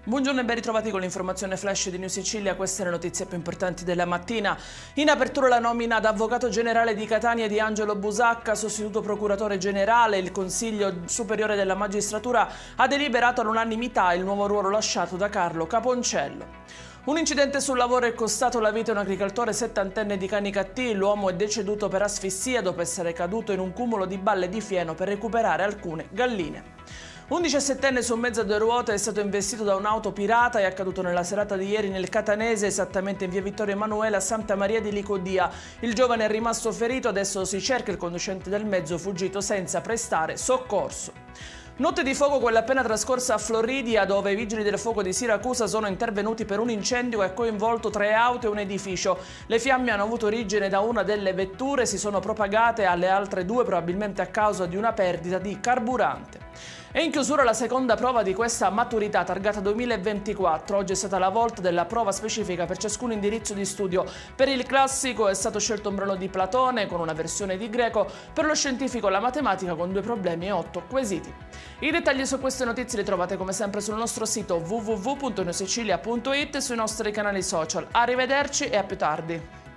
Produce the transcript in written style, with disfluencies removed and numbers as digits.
Buongiorno e ben ritrovati con l'informazione flash di New Sicilia, queste le notizie più importanti della mattina. In apertura la nomina ad avvocato generale di Catania di Angelo Busacca, sostituto procuratore generale. Il Consiglio Superiore della Magistratura ha deliberato all'unanimità il nuovo ruolo lasciato da Carlo Caponcello. Un incidente sul lavoro è costato la vita a un agricoltore settantenne di Canicattì. L'uomo è deceduto per asfissia dopo essere caduto in un cumulo di balle di fieno per recuperare alcune galline. Un 17enne su un mezzo a due ruote è stato investito da un'auto pirata e è accaduto nella serata di ieri nel Catanese, esattamente in via Vittorio Emanuele a Santa Maria di Licodia. Il giovane è rimasto ferito, adesso si cerca il conducente del mezzo fuggito senza prestare soccorso. Notte di fuoco quella appena trascorsa a Floridia, dove i vigili del fuoco di Siracusa sono intervenuti per un incendio che ha coinvolto 3 auto e un edificio. Le fiamme hanno avuto origine da una delle vetture e si sono propagate alle altre 2, probabilmente a causa di una perdita di carburante. E in chiusura la seconda prova di questa maturità targata 2024. Oggi è stata la volta della prova specifica per ciascun indirizzo di studio. Per il classico è stato scelto un brano di Platone con una versione di greco, per lo scientifico la matematica con 2 problemi e 8 quesiti. I dettagli su queste notizie li trovate come sempre sul nostro sito www.newsicilia.it e sui nostri canali social. Arrivederci e a più tardi.